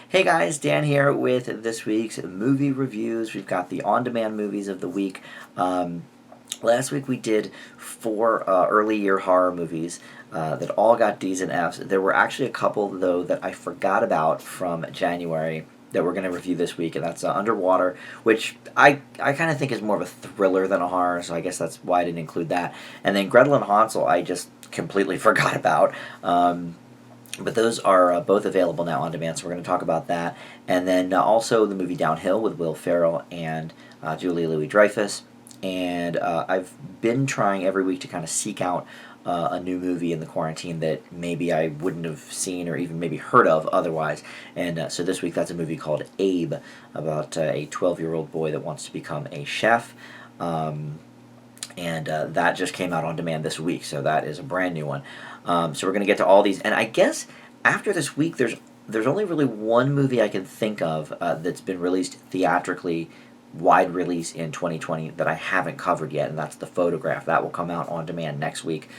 Hey guys, Dan here with this week's movie reviews. We've got the on-demand movies of the week. Last week we did four early year horror movies that all got D's and F's. There were actually a couple, though, that I forgot about from January that we're going to review this week, and that's Underwater, which I kind of think is more of a thriller than a horror, so I guess that's why I didn't include that. And then Gretel and Hansel, I just completely forgot about. But those are both available now on demand, so we're going to talk about that. And then also the movie Downhill with Will Ferrell and Julia Louis-Dreyfus. And I've been trying every week to kind of seek out a new movie in the quarantine that maybe I wouldn't have seen or even maybe heard of otherwise. And so this week that's a movie called Abe, about a 12-year-old boy that wants to become a chef. And that just came out on demand this week, so that is a brand new one. So we're going to get to all these, and I guess after this week, there's only really one movie I can think of that's been released theatrically, wide release in 2020 that I haven't covered yet, and that's The Photograph. That will come out on demand next week.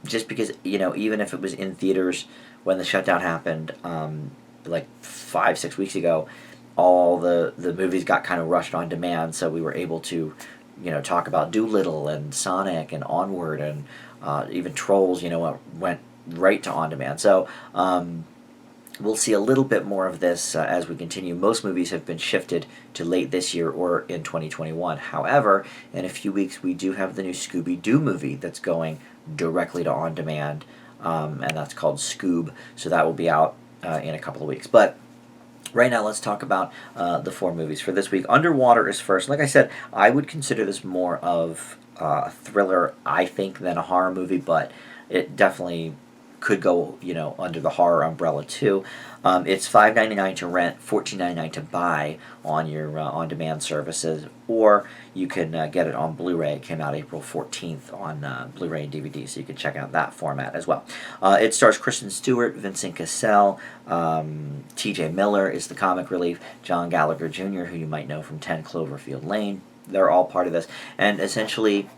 Just because, even if it was in theaters when the shutdown happened, like 5-6 weeks ago, all the movies got kind of rushed on demand, so we were able to talk about Doolittle and Sonic and Onward and even Trolls, went right to on demand. So we'll see a little bit more of this as we continue. Most movies have been shifted to late this year or in 2021. However, in a few weeks, we do have the new Scooby-Doo movie that's going directly to on demand, and that's called Scoob. So that will be out in a couple of weeks. But right now, let's talk about the four movies for this week. Underwater is first. Like I said, I would consider this more of a thriller, I think, than a horror movie, but it definitely could go, under the horror umbrella too. It's $5.99 to rent, $14.99 to buy on your on-demand services, or you can get it on Blu-ray. It came out April 14th on Blu-ray and DVD, so you can check out that format as well. It stars Kristen Stewart, Vincent Cassel, T.J. Miller is the comic relief, John Gallagher Jr., who you might know from 10 Cloverfield Lane. They're all part of this, and essentially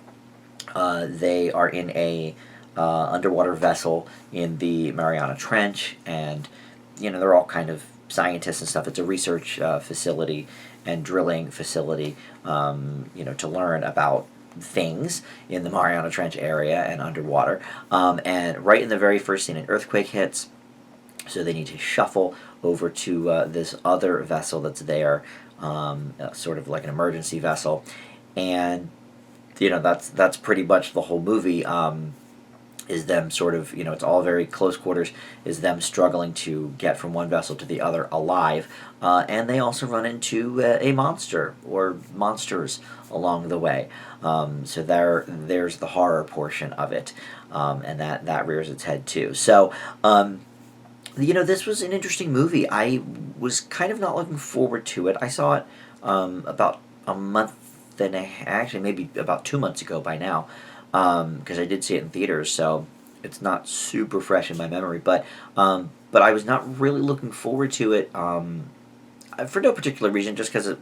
they are in a underwater vessel in the Mariana Trench, and they're all kind of scientists and stuff. It's a research facility and drilling facility, to learn about things in the Mariana Trench area and underwater. And right in the very first scene, an earthquake hits, so they need to shuffle over to this other vessel that's there, sort of like an emergency vessel, and that's pretty much the whole movie. Is them sort of, it's all very close quarters, is them struggling to get from one vessel to the other alive. And they also run into a monster or monsters along the way. So there's the horror portion of it, and that rears its head too. So, this was an interesting movie. I was kind of not looking forward to it. I saw it about a month and actually maybe about 2 months ago by now, because I did see it in theaters, so it's not super fresh in my memory. But I was not really looking forward to it for no particular reason, just because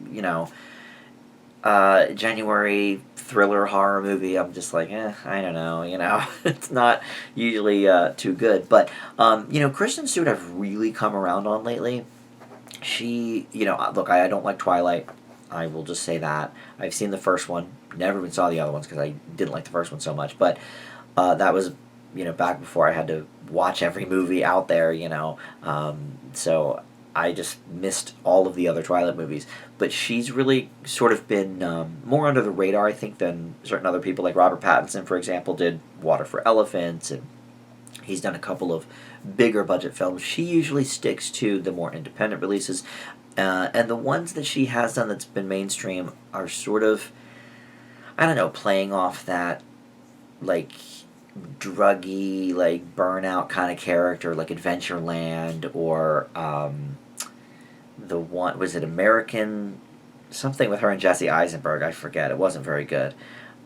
January thriller horror movie. I'm just like, I don't know, it's not usually too good. But Kristen Stewart I've really come around on lately. She, look, I don't like Twilight. I will just say that. I've seen the first one. Never even saw the other ones because I didn't like the first one so much. But that was, back before I had to watch every movie out there, so I just missed all of the other Twilight movies. But she's really sort of been more under the radar, I think, than certain other people. Like Robert Pattinson, for example, did Water for Elephants, and he's done a couple of bigger budget films. She usually sticks to the more independent releases. And the ones that she has done that's been mainstream are sort of, I don't know, playing off that, like, druggy, like, burnout kind of character, like Adventureland, or the one, was it American, something with her and Jesse Eisenberg, I forget, it wasn't very good.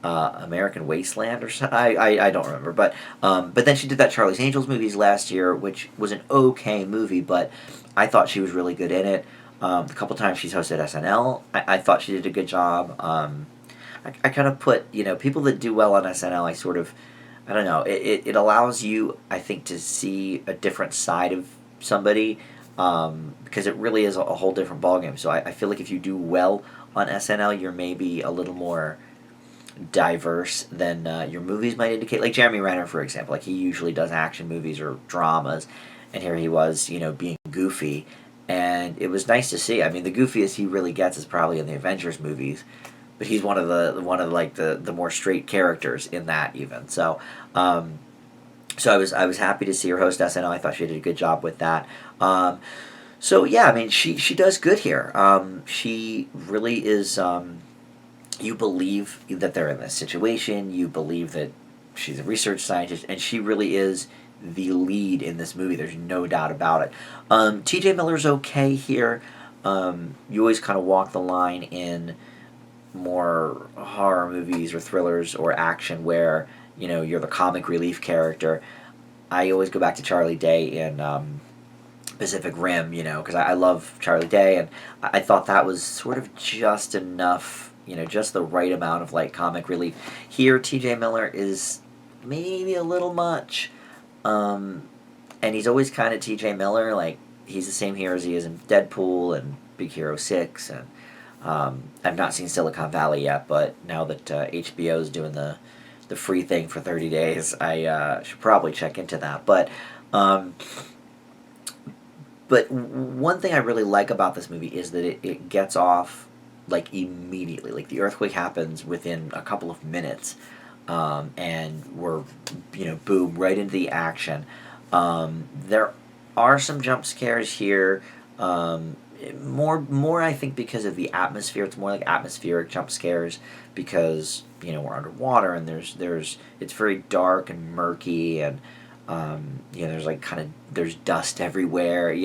American Wasteland or something, I don't remember, but then she did that Charlie's Angels movies last year, which was an okay movie, but I thought she was really good in it. A couple times she's hosted SNL. I thought she did a good job. I kind of put, people that do well on SNL, I don't know, it allows you, I think, to see a different side of somebody because it really is a whole different ballgame. So I feel like if you do well on SNL, you're maybe a little more diverse than your movies might indicate. Like Jeremy Renner, for example, like he usually does action movies or dramas, and here he was, being goofy, and it was nice to see. I mean, the goofiest he really gets is probably in the Avengers movies, but he's one of like the more straight characters in that even. So I was happy to see her host SNL. I thought she did a good job with that. So yeah, I mean she does good here. She really is. You believe that they're in this situation. You believe that she's a research scientist, and she really is the lead in this movie. There's no doubt about it. T.J. Miller's okay here. You always kind of walk the line in more horror movies or thrillers or action where you're the comic relief character. I always go back to Charlie Day in Pacific Rim, because I love Charlie Day, and I thought that was sort of just enough, just the right amount of like comic relief. Here, T.J. Miller is maybe a little much, and he's always kind of T.J. Miller. Like he's the same here as he is in Deadpool and Big Hero 6, and I've not seen Silicon Valley yet, but now that HBO is doing the free thing for 30 days, I should probably check into that. But one thing I really like about this movie is that it gets off like immediately. Like the earthquake happens within a couple of minutes, and we're boom right into the action. There are some jump scares here. More I think because of the atmosphere. It's more like atmospheric jump scares because we're underwater and there's it's very dark and murky, and there's like there's dust everywhere.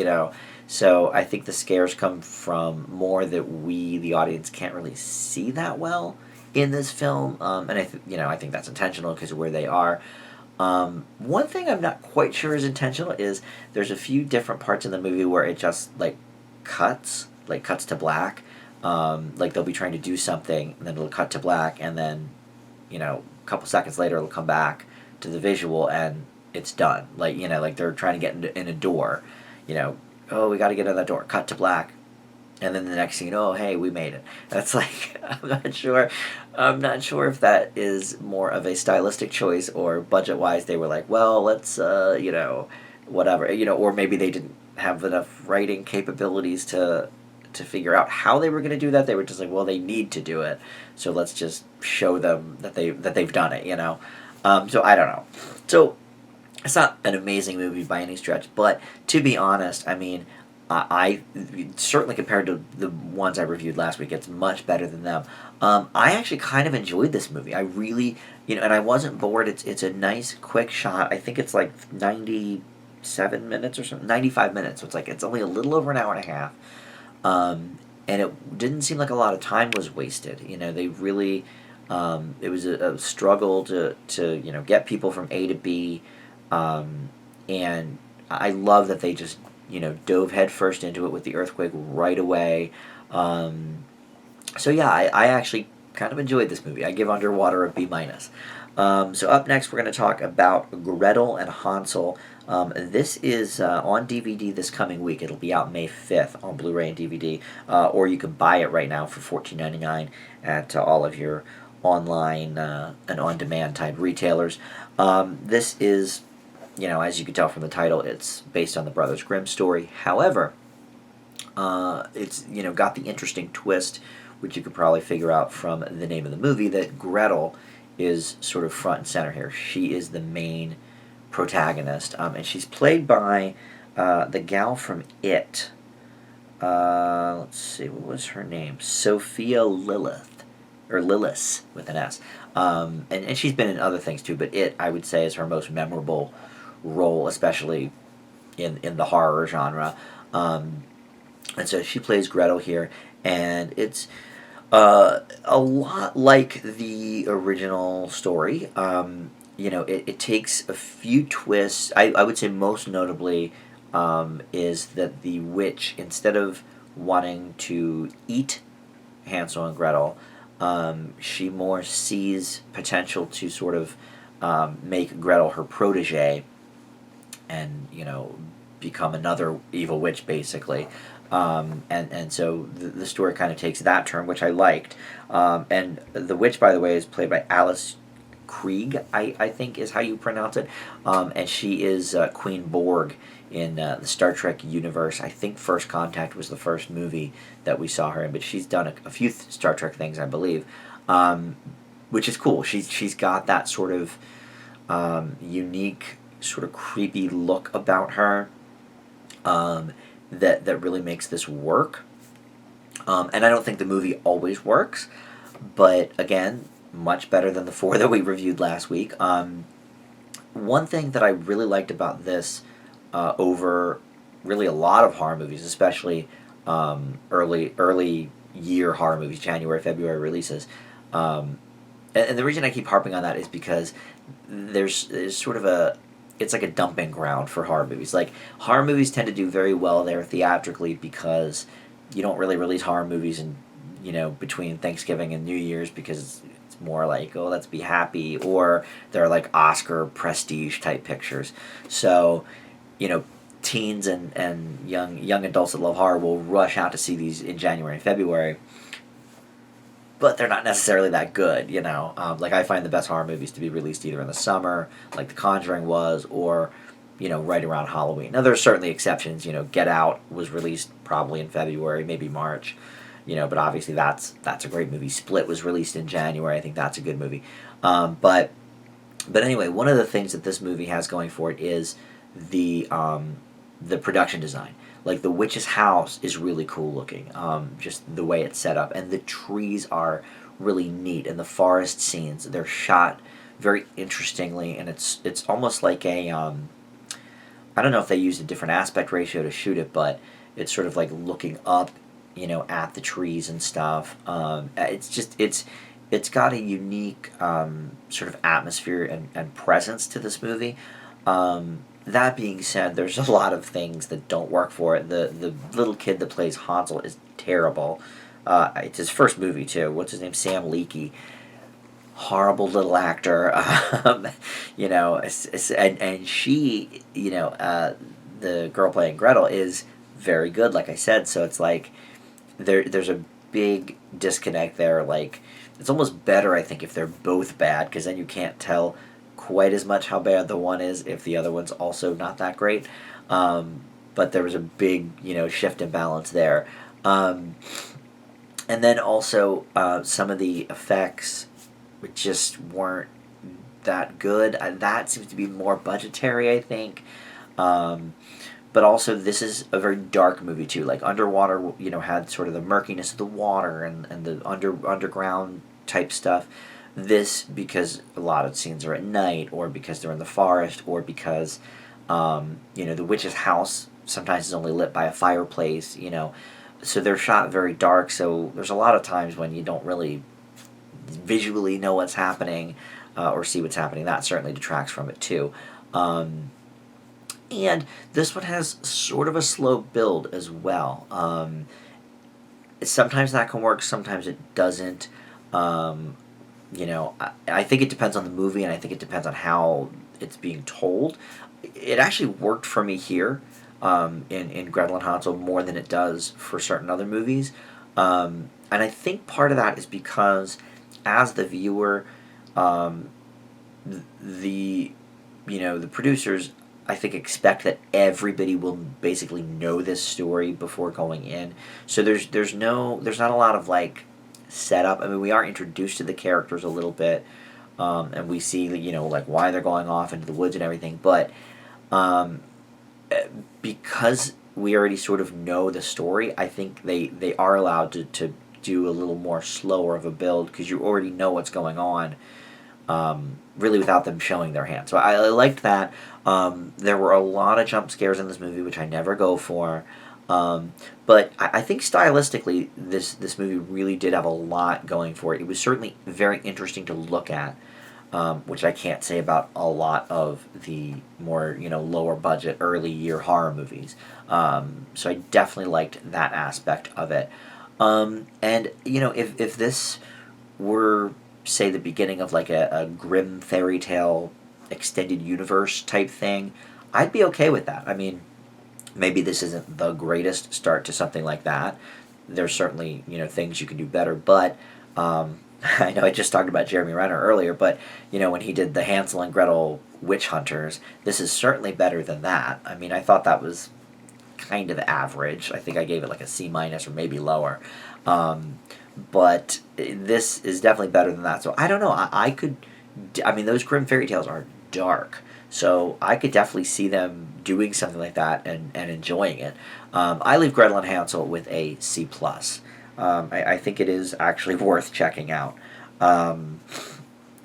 So I think the scares come from more that we, the audience, can't really see that well in this film, and I think that's intentional because of where they are. One thing I'm not quite sure is intentional is there's a few different parts in the movie where it just cuts to black. Like they'll be trying to do something and then it'll cut to black, and then a couple seconds later it'll come back to the visual and it's done. Like they're trying to get in a door. Oh, we got to get in that door. Cut to black, and then the next scene, oh hey, we made it. That's like I'm not sure if that is more of a stylistic choice or budget wise they were like, well, let's whatever, or maybe they didn't have enough writing capabilities to figure out how they were going to do that. They were just like, well, they need to do it, so let's just show them that they've done it. So I don't know. So it's not an amazing movie by any stretch, but to be honest, I mean, I certainly compared to the ones I reviewed last week, it's much better than them. I actually kind of enjoyed this movie. I really, and I wasn't bored. It's a nice, quick shot. I think it's like 97 minutes or something, 95 minutes. So it's only a little over an hour and a half. And it didn't seem like a lot of time was wasted. They really, it was a struggle to get people from A to B. And I love that they just, dove headfirst into it with the earthquake right away. So yeah, I actually kind of enjoyed this movie. I give Underwater a B minus. So up next, we're going to talk about Gretel and Hansel. This is on DVD this coming week. It'll be out May 5th on Blu-ray and DVD, or you can buy it right now for $14.99 at all of your online and on-demand type retailers. This is, as you can tell from the title, it's based on the Brothers Grimm story. However, it's got the interesting twist, which you could probably figure out from the name of the movie, that Gretel is sort of front and center here. She is the main protagonist, and she's played by the gal from It. Let's see, what was her name? Sophia Lilith, or Lillis with an S. And she's been in other things too, but It, I would say, is her most memorable role, especially in the horror genre. And so she plays Gretel here, and it's a lot like the original story. It takes a few twists. I would say most notably is that the witch, instead of wanting to eat Hansel and Gretel, she more sees potential to sort of make Gretel her protege and, become another evil witch, basically. And so the story kind of takes that turn, which I liked. And the witch, by the way, is played by Alice Krieg, I think is how you pronounce it. And she is Queen Borg in the Star Trek universe. I think First Contact was the first movie that we saw her in, but she's done a few Star Trek things, I believe, which is cool. She's got that sort of unique, sort of creepy look about her that really makes this work. And I don't think the movie always works, but again, much better than the four that we reviewed last week. One thing that I really liked about this over really a lot of horror movies, especially early year horror movies, January, February releases, and the reason I keep harping on that is because there's sort of it's like a dumping ground for horror movies. Like, horror movies tend to do very well there theatrically because you don't really release horror movies between Thanksgiving and New Year's, because it's more like, oh, let's be happy, or they're like Oscar prestige type pictures. So, teens and young adults that love horror will rush out to see these in January and February, but they're not necessarily that good. Like, I find the best horror movies to be released either in the summer, like The Conjuring was, or right around Halloween. Now, there's certainly exceptions. Get Out was released probably in February, maybe March. But obviously that's a great movie. Split was released in January. I think that's a good movie. But anyway, one of the things that this movie has going for it is the production design. Like, the witch's house is really cool looking, just the way it's set up, and the trees are really neat, and the forest scenes, they're shot very interestingly, and it's almost like a I don't know if they used a different aspect ratio to shoot it, but it's sort of like looking up, at the trees and stuff. It's got a unique sort of atmosphere and presence to this movie. That being said, there's a lot of things that don't work for it. The little kid that plays Hansel is terrible. It's his first movie, too. What's his name? Sam Leakey. Horrible little actor. And she, the girl playing Gretel is very good, like I said. So it's like there's a big disconnect there. Like, it's almost better, I think, if they're both bad, because then you can't tell quite as much how bad the one is if the other one's also not that great. But there was a big, shift in balance there. And then also some of the effects just weren't that good. That seems to be more budgetary, I think. But also, this is a very dark movie too. Like, Underwater, had sort of the murkiness of the water and the underground type stuff. This, because a lot of scenes are at night, or because they're in the forest, or because the witch's house sometimes is only lit by a fireplace. So they're shot very dark. So there's a lot of times when you don't really visually know what's happening or see what's happening. That certainly detracts from it too. And this one has sort of a slow build as well. Sometimes that can work, sometimes it doesn't. I think it depends on the movie, and I think it depends on how it's being told. It actually worked for me here in Gretel and Hansel more than it does for certain other movies. And I think part of that is because, as the viewer, the producers, I think, expect that everybody will basically know this story before going in. So there's not a lot of like setup. I mean, we are introduced to the characters a little bit, and we see like why they're going off into the woods and everything. But because we already sort of know the story, I think they are allowed to do a little more slower of a build, because you already know what's going on. Really, without them showing their hand. So I liked that. There were a lot of jump scares in this movie, which I never go for. But I think stylistically, this movie really did have a lot going for it. It was certainly very interesting to look at, which I can't say about a lot of the more lower budget early year horror movies. So I definitely liked that aspect of it. And if this were, say, the beginning of like a grim fairy tale extended universe type thing, I'd be okay with that. I mean, Maybe this isn't the greatest start to something like that. There's certainly, things you can do better, but I know I just talked about Jeremy Renner earlier, but when he did the Hansel and Gretel Witch Hunters, this is certainly better than that. I mean, I thought that was kind of average. I think I gave it like a C minus or maybe lower. Um, but this is definitely better than that. So I don't know. I could. I mean, those Grimm fairy tales are dark. So I could definitely see them doing something like that and enjoying it. I leave Gretel and Hansel with a C plus. I think it is actually worth checking out. Um,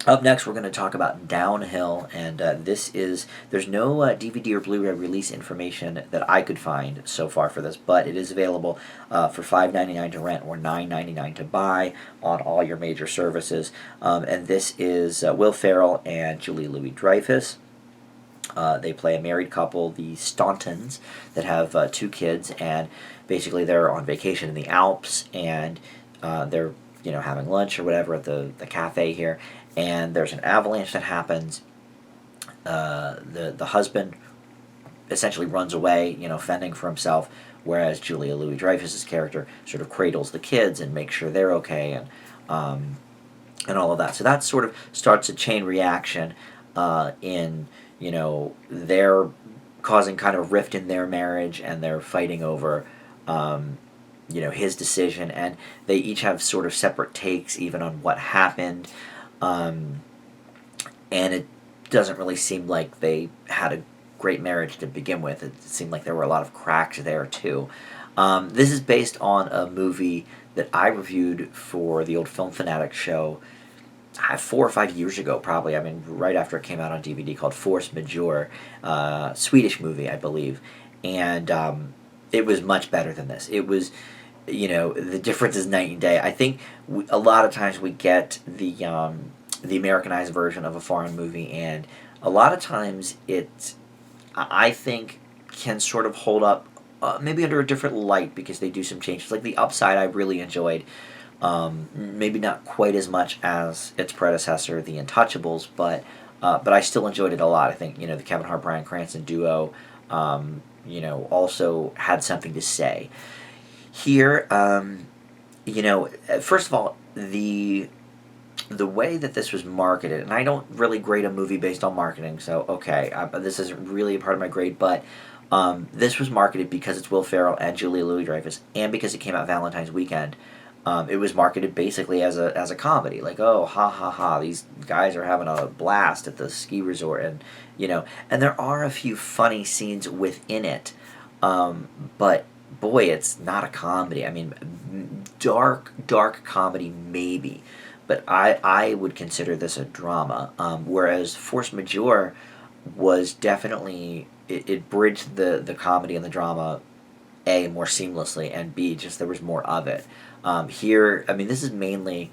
Up next, we're going to talk about Downhill, and there's no DVD or Blu-ray release information that I could find so far for this, but it is available for $5.99 to rent or $9.99 to buy on all your major services. And this is Will Ferrell and Julia Louis-Dreyfus. They play a married couple, the Stauntons, that have two kids, and basically they're on vacation in the Alps, and they're having lunch or whatever at the cafe here, and there's an avalanche that happens. The husband essentially runs away, fending for himself, whereas Julia Louis Dreyfus's character sort of cradles the kids and makes sure they're okay, and all of that. So that sort of starts a chain reaction in they're causing kind of a rift in their marriage, and they're fighting over his decision, and they each have sort of separate takes even on what happened, um, and it doesn't really seem like they had a great marriage to begin with. It seemed like there were a lot of cracks there too. This is based on a movie that I reviewed for the old Film Fanatic show 4 or 5 years ago, probably. I mean, right after it came out on DVD, called Force Majeure, Swedish movie, I believe, and it was much better than this. It was, the difference is night and day. I think a lot of times we get the Americanized version of a foreign movie, and a lot of times it, I think, can sort of hold up maybe under a different light because they do some changes. Like The Upside, I really enjoyed. Maybe not quite as much as its predecessor, The Untouchables, but I still enjoyed it a lot. I think the Kevin Hart Bryan Cranston duo, also had something to say. Here, first of all, the way that this was marketed, and I don't really grade a movie based on marketing, so okay, this isn't really a part of my grade, but this was marketed because it's Will Ferrell and Julia Louis-Dreyfus, and because it came out Valentine's weekend. It was marketed basically as a comedy, like, oh, ha ha ha, these guys are having a blast at the ski resort, and there are a few funny scenes within it, but boy, it's not a comedy. I mean, dark comedy maybe, but I would consider this a drama. Whereas Force Majeure was definitely, it bridged the comedy and the drama, A, more seamlessly, and B, just there was more of it. Here, I mean, this is mainly,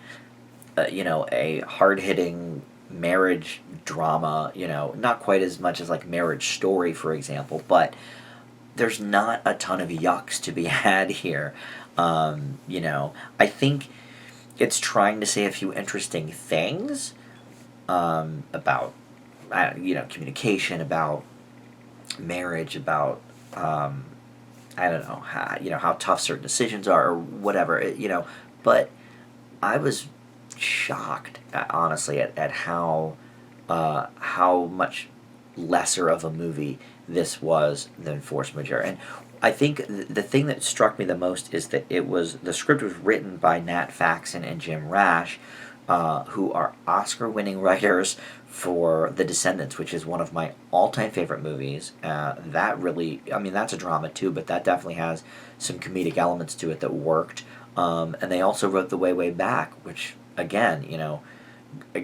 a hard-hitting marriage drama, not quite as much as like Marriage Story, for example, but there's not a ton of yucks to be had here. I think it's trying to say a few interesting things about, communication, about marriage, about I don't know how tough certain decisions are or whatever, but I was shocked, honestly, at how much lesser of a movie this was than Force Majeure. And I think the thing that struck me the most is that the script was written by Nat Faxon and Jim Rash, who are Oscar-winning writers for The Descendants, which is one of my all-time favorite movies. That really, I mean, that's a drama too, but that definitely has some comedic elements to it that worked. And they also wrote The Way, Way Back, which, again,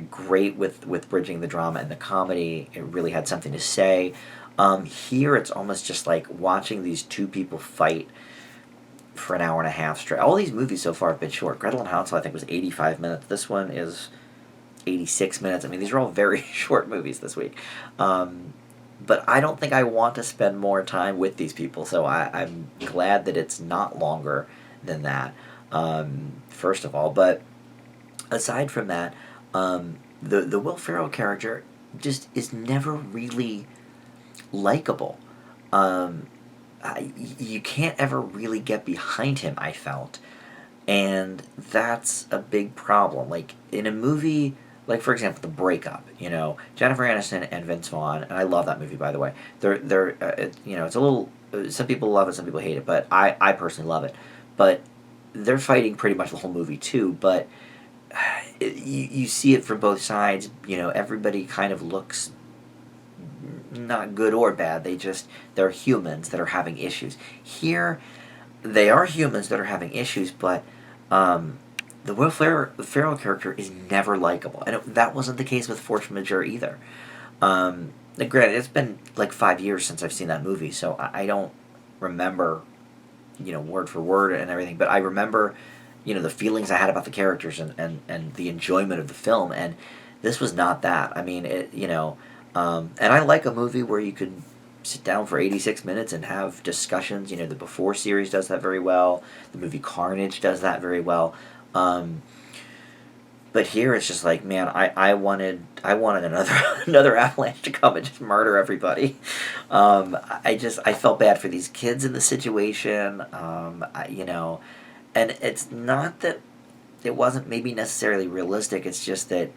great with bridging the drama and the comedy. It really had something to say. Here, it's almost just like watching these two people fight for an hour and a half straight. All these movies so far have been short. Gretel and Hansel, I think, was 85 minutes. This one is 86 minutes. I mean, these are all very short movies this week. But I don't think I want to spend more time with these people, so I'm glad that it's not longer than that, first of all. But aside from that, the Will Ferrell character just is never really likable. you can't ever really get behind him, I felt. And that's a big problem. Like, in a movie, like, for example, The Breakup, Jennifer Aniston and Vince Vaughn, and I love that movie, by the way. It's a little, some people love it, some people hate it, but I personally love it. But they're fighting pretty much the whole movie, too, but you see it from both sides. Everybody kind of looks not good or bad. They're humans that are having issues. Here, they are humans that are having issues, but the Will Ferrell character is never likable, and that wasn't the case with Force Majeure either. Granted, it's been like 5 years since I've seen that movie, so I don't remember, word for word and everything, but I remember, the feelings I had about the characters and the enjoyment of the film, and this was not that. I mean, and I like a movie where you could sit down for 86 minutes and have discussions. The Before series does that very well. The movie Carnage does that very well. But here it's just like, man, I wanted another another avalanche to come and just murder everybody. I felt bad for these kids in the situation. And it's not that it wasn't maybe necessarily realistic. It's just that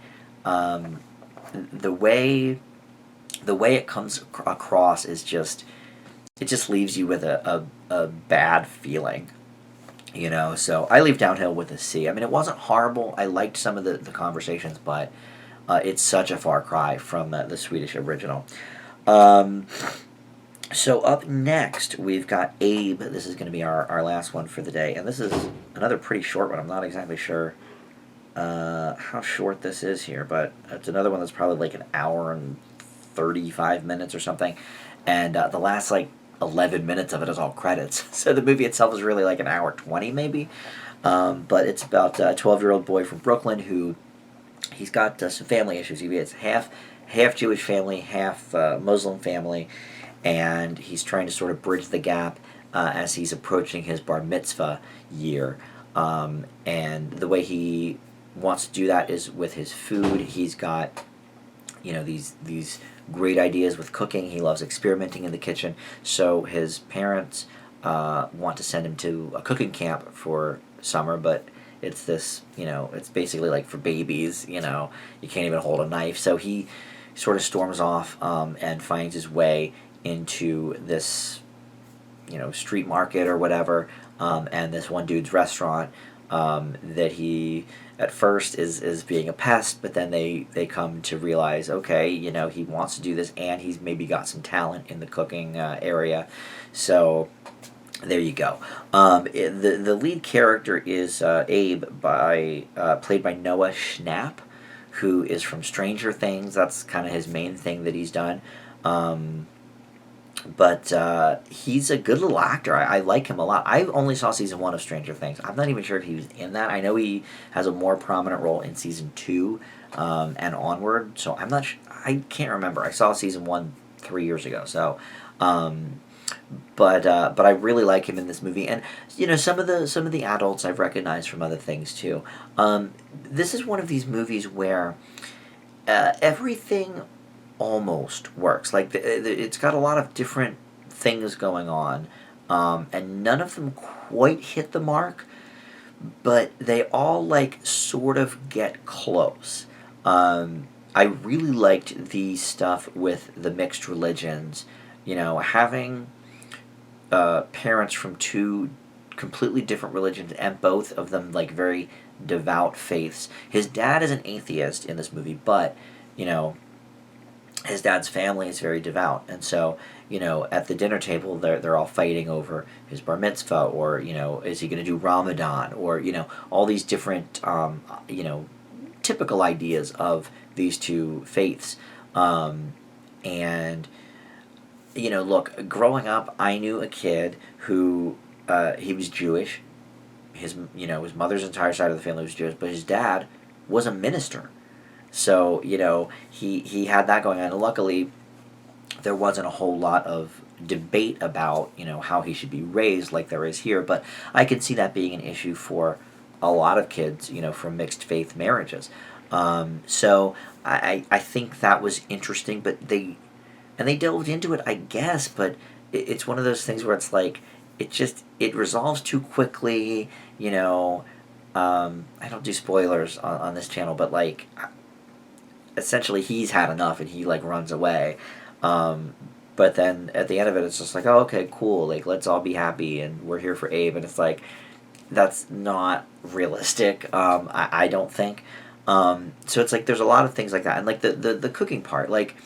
the way it comes across is just, it just leaves you with a bad feeling. So I leave Downhill with a C. I mean, it wasn't horrible. I liked some of the conversations, but it's such a far cry from the Swedish original. So up next, we've got Abe. This is going to be our last one for the day, and this is another pretty short one. I'm not exactly sure how short this is here, but it's another one that's probably like an hour and 35 minutes or something, and the last like 11 minutes of it is all credits. So the movie itself is really like an hour 20 maybe, but it's about a 12-year-old boy from Brooklyn who he's got some family issues. He has half Jewish family, half Muslim family, and he's trying to sort of bridge the gap as he's approaching his bar mitzvah year, and the way he wants to do that is with his food. He's got these great ideas with cooking. He loves experimenting in the kitchen. So his parents want to send him to a cooking camp for summer, but it's this, it's basically like for babies. You can't even hold a knife. So he sort of storms off and finds his way into this, street market or whatever, and this one dude's restaurant that he at first is being a pest, but then they come to realize, okay, he wants to do this, and he's maybe got some talent in the cooking area. So there you go. The lead character is Abe, played by Noah Schnapp, who is from Stranger Things. That's kind of his main thing that he's done. But he's a good little actor. I like him a lot. I only saw season 1 of Stranger Things. I'm not even sure if he was in that. I know he has a more prominent role in season 2 and onward. So I'm not. I can't remember. I saw season 1 3 years ago. So, but I really like him in this movie. And some of the adults I've recognized from other things too. This is one of these movies where everything almost works. Like it's got a lot of different things going on, and none of them quite hit the mark, but they all like sort of get close. I really liked the stuff with the mixed religions. Having parents from two completely different religions and both of them like very devout faiths. His dad is an atheist in this movie, but his dad's family is very devout, and so at the dinner table they're all fighting over his bar mitzvah, or is he going to do Ramadan, or all these different typical ideas of these two faiths, and look, growing up I knew a kid who he was Jewish. His mother's entire side of the family was Jewish, but his dad was a minister. So, he had that going on. And luckily, there wasn't a whole lot of debate about, how he should be raised like there is here. But I could see that being an issue for a lot of kids, from mixed faith marriages. So I think that was interesting. But they delved into it, I guess. But it's one of those things where it's like it resolves too quickly. You know, I don't do spoilers on this channel, but like essentially he's had enough and he like runs away. Um, but then at the end of it, it's just like, oh, okay, cool. Like, let's all be happy and we're here for Abe. And it's like, that's not realistic. I don't think. So it's like there's a lot of things like that, and like the cooking part, like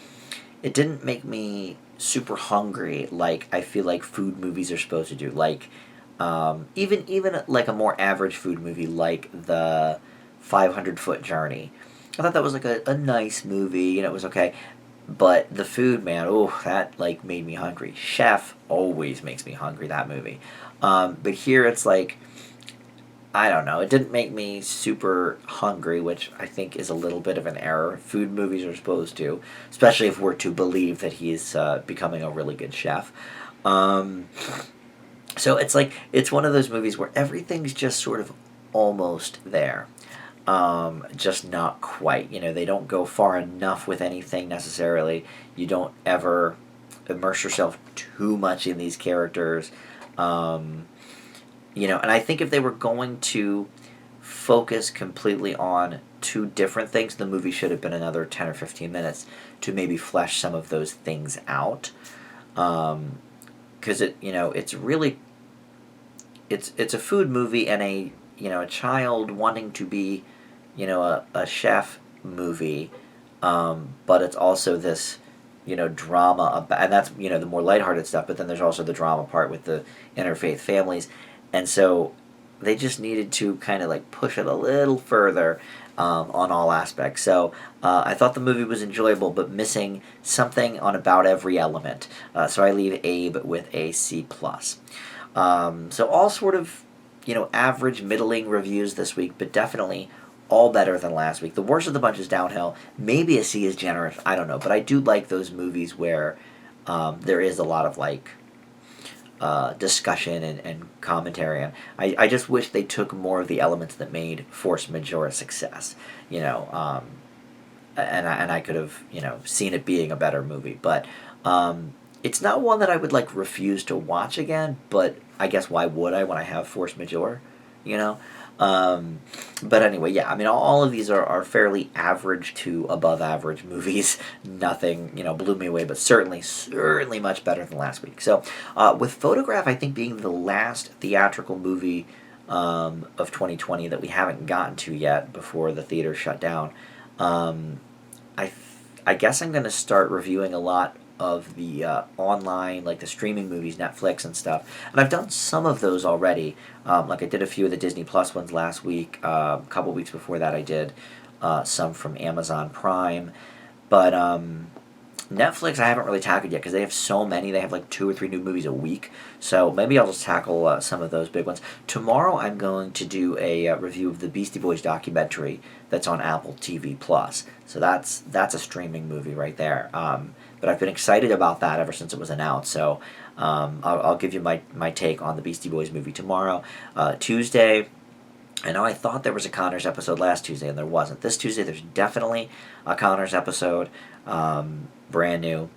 it didn't make me super hungry. Like I feel like food movies are supposed to do. Like even like a more average food movie, like the 500 Foot Journey. I thought that was like a nice movie. You know, it was okay. But the food, man, oh, that like made me hungry. Chef always makes me hungry. That movie. But here it's like I don't know. It didn't make me super hungry, which I think is a little bit of an error. Food movies are supposed to, especially if we're to believe that he's becoming a really good chef. Um, so it's like it's one of those movies where everything's just sort of almost there, just not quite. You know, they don't go far enough with anything necessarily. You don't ever immerse yourself too much in these characters. Um, you know, and I think if they were going to focus completely on two different things, the movie should have been another 10 or 15 minutes to maybe flesh some of those things out. Because it, you know, it's really, it's a food movie and a, you know, a child wanting to be, you know, a chef movie, but it's also this, you know, drama about, and that's, you know, the more lighthearted stuff, but then there's also the drama part with the interfaith families. And so they just needed to kind of like push it a little further on all aspects. So I thought the movie was enjoyable, but missing something on about every element. So I leave Abe with a C plus. So all sort of, you know, average, middling reviews this week, but definitely all better than last week. The worst of the bunch is Downhill. Maybe a C is generous. I don't know, but I do like those movies where there is a lot of like discussion and commentary. And I just wish they took more of the elements that made Force Majeure a success. You know, and I could have, you know, seen it being a better movie. But it's not one that I would like refuse to watch again. But I guess why would I when I have Force Majeure? You know. But anyway, yeah, I mean, all of these are fairly average to above average movies. Nothing, you know, blew me away, but certainly much better than last week. So, with Photograph, I think being the last theatrical movie of 2020 that we haven't gotten to yet before the theater shut down, I, I guess I'm going to start reviewing a lot of the online, like the streaming movies, Netflix and stuff. And I've done some of those already. Like I did a few of the Disney Plus ones last week. A couple weeks before that, I did some from Amazon Prime. But Netflix, I haven't really tackled yet because they have so many. They have like 2 or 3 new movies a week. So maybe I'll just tackle some of those big ones. Tomorrow, I'm going to do a review of the Beastie Boys documentary that's on Apple TV Plus. So that's a streaming movie right there. But I've been excited about that ever since it was announced. So I'll give you my take on the Beastie Boys movie tomorrow. Tuesday, I know I thought there was a Connors episode last Tuesday, and there wasn't. This Tuesday, there's definitely a Connors episode, brand new.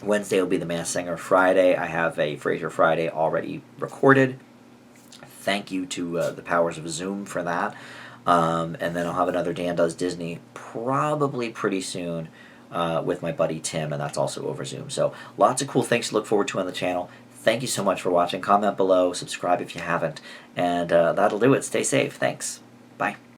Wednesday will be The Masked Singer. Friday, I have a Frasier Friday already recorded. Thank you to the powers of Zoom for that. And then I'll have another Dan Does Disney probably pretty soon. With my buddy Tim, and that's also over Zoom. So lots of cool things to look forward to on the channel. Thank you so much for watching. Comment below, subscribe if you haven't, and that'll do it. Stay safe. Thanks. Bye.